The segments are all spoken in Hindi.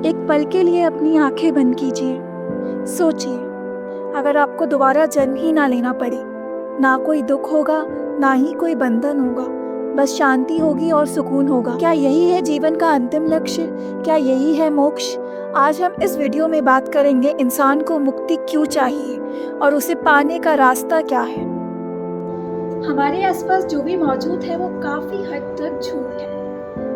एक पल के लिए अपनी आंखें बंद कीजिए। सोचिए, अगर आपको दोबारा जन्म ही ना लेना पड़े, ना कोई दुख होगा, ना ही कोई बंधन होगा, बस शांति होगी और सुकून होगा। क्या यही है जीवन का अंतिम लक्ष्य? क्या यही है मोक्ष? आज हम इस वीडियो में बात करेंगे इंसान को मुक्ति क्यों चाहिए और उसे पाने का रास्ता क्या है। हमारे आसपास जो भी मौजूद है वो काफी हद तक झूठ है।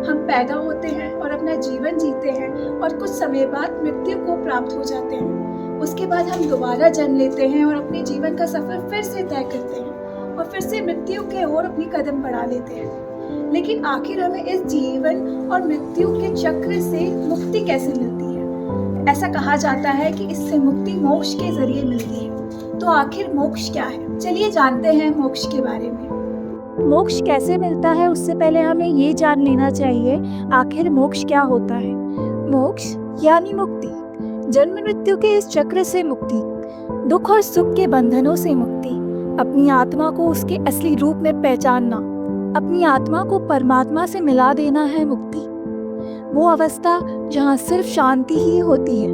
हम पैदा होते हैं और अपना जीवन जीते हैं और कुछ समय बाद मृत्यु को प्राप्त हो जाते हैं। उसके बाद हम दोबारा जन्म लेते हैं और अपने जीवन का सफर फिर से तय करते हैं और फिर से मृत्यु के ओर अपनी कदम बढ़ा लेते हैं। लेकिन आखिर हमें इस जीवन और मृत्यु के चक्र से मुक्ति कैसे मिलती है? ऐसा कहा जाता है कि इससे मुक्ति मोक्ष के जरिए मिलती है। तो आखिर मोक्ष क्या है? चलिए जानते हैं मोक्ष के बारे में। मोक्ष कैसे मिलता है उससे पहले हमें ये जान लेना चाहिए आखिर मोक्ष क्या होता है। मोक्ष यानी मुक्ति, जन्म मृत्यु के इस चक्र से मुक्ति, दुख और सुख के बंधनों से मुक्ति, अपनी आत्मा को उसके असली रूप में पहचानना, अपनी आत्मा को परमात्मा से मिला देना है मुक्ति। वो अवस्था जहाँ सिर्फ शांति ही होती है।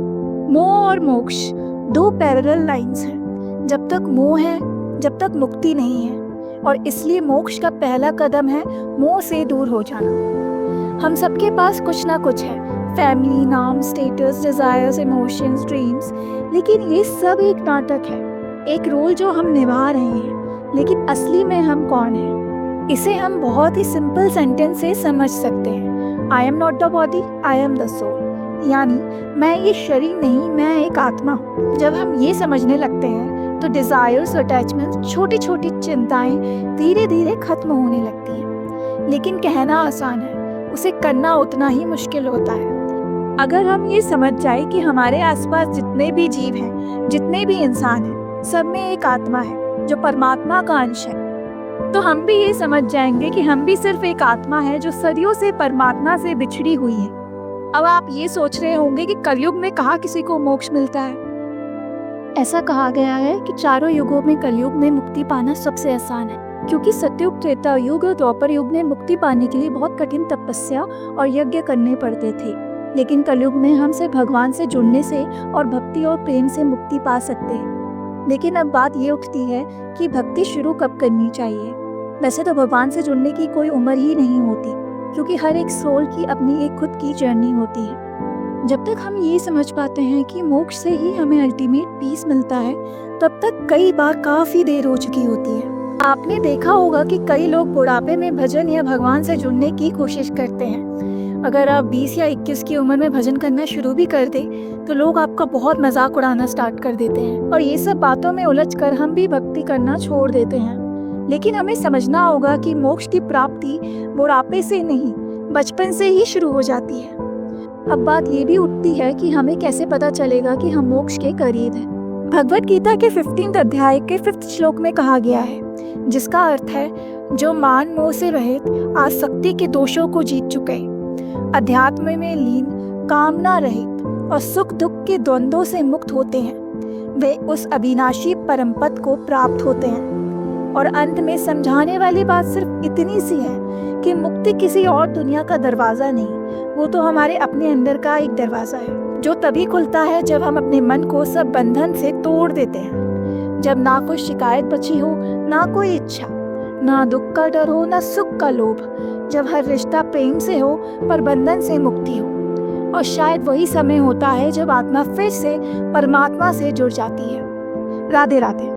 मोह और मोक्ष दो पैरेलल लाइंस हैं। जब तक मोह है, जब तक मुक्ति नहीं है, और इसलिए मोक्ष का पहला कदम है मोह से दूर हो जाना। हम सबके पास कुछ ना कुछ है, फैमिली, नाम, स्टेटस, डिजायर्स, इमोशंस, ड्रीम्स, लेकिन ये सब एक नाटक है, एक रोल जो हम निभा रहे हैं। लेकिन असली में हम कौन हैं? इसे हम बहुत ही सिंपल सेंटेंस से समझ सकते हैं। I am not the body, I am the soul. यानी मैं ये शरीर नहीं, मैं एक आत्मा हूँ। जब हम ये समझने लगते हैं तो डिजायर्स, अटैचमेंट्स, छोटी छोटी चिंताएं धीरे धीरे खत्म होने लगती हैं। लेकिन कहना आसान है, उसे करना उतना ही मुश्किल होता है। अगर हम ये समझ जाए कि हमारे आसपास जितने भी जीव हैं, जितने भी इंसान हैं, सब में एक आत्मा है जो परमात्मा का अंश है, तो हम भी ये समझ जाएंगे कि हम भी सिर्फ एक आत्मा है जो सदियों से परमात्मा से बिछड़ी हुई है। अब आप ये सोच रहे होंगे कि कलयुग में कहाँ किसी को मोक्ष मिलता है। ऐसा कहा गया है कि चारों युगों में कलयुग में मुक्ति पाना सबसे आसान है, क्योंकि सतयुग, त्रेता युग और द्वापर युग में मुक्ति पाने के लिए बहुत कठिन तपस्या और यज्ञ करने पड़ते थे। लेकिन कलयुग में हम सिर्फ भगवान से जुड़ने से और भक्ति और प्रेम से मुक्ति पा सकते हैं। लेकिन अब बात ये उठती है कि भक्ति शुरू कब करनी चाहिए। वैसे तो भगवान से जुड़ने की कोई उम्र ही नहीं होती, क्योंकि हर एक सोल की अपनी एक खुद की जर्नी होती है। जब तक हम ये समझ पाते हैं कि मोक्ष से ही हमें अल्टीमेट पीस मिलता है, तब तक कई बार काफी देर हो चुकी होती है। आपने देखा होगा कि कई लोग बुढ़ापे में भजन या भगवान से जुड़ने की कोशिश करते हैं। अगर आप 20 या 21 की उम्र में भजन करना शुरू भी कर दे तो लोग आपका बहुत मजाक उड़ाना स्टार्ट कर देते हैं, और ये सब बातों में उलझकर हम भी भक्ति करना छोड़ देते हैं। लेकिन हमें समझना होगा कि मोक्ष की प्राप्ति बुढ़ापे से नहीं, बचपन से ही शुरू हो जाती है। अब बात ये भी उठती है कि हमें कैसे पता चलेगा कि हम मोक्ष के करीब हैं। भगवत गीता के 15 अध्याय के 5 श्लोक में कहा गया है, जिसका अर्थ है जो मान मोह से रहित आसक्ति के दोषों को जीत चुके, अध्यात्म में लीन, कामना रहित और सुख दुख के द्वंद्वों से मुक्त होते हैं, वे उस अविनाशी परम पद को प्राप्त होते हैं। और अंत में समझाने वाली बात सिर्फ इतनी सी है कि मुक्ति किसी और दुनिया का दरवाजा नहीं, वो तो हमारे अपने अंदर का एक दरवाजा है, जो तभी खुलता है जब हम अपने मन को सब बंधन से तोड़ देते हैं। जब ना कोई शिकायत बची हो, ना कोई इच्छा, ना दुख का डर हो, ना सुख का लोभ, जब हर रिश्ता प्रेम से हो पर बंधन से मुक्ति हो। और शायद वही समय होता है जब आत्मा फिर से परमात्मा से जुड़ जाती है। राधे राधे।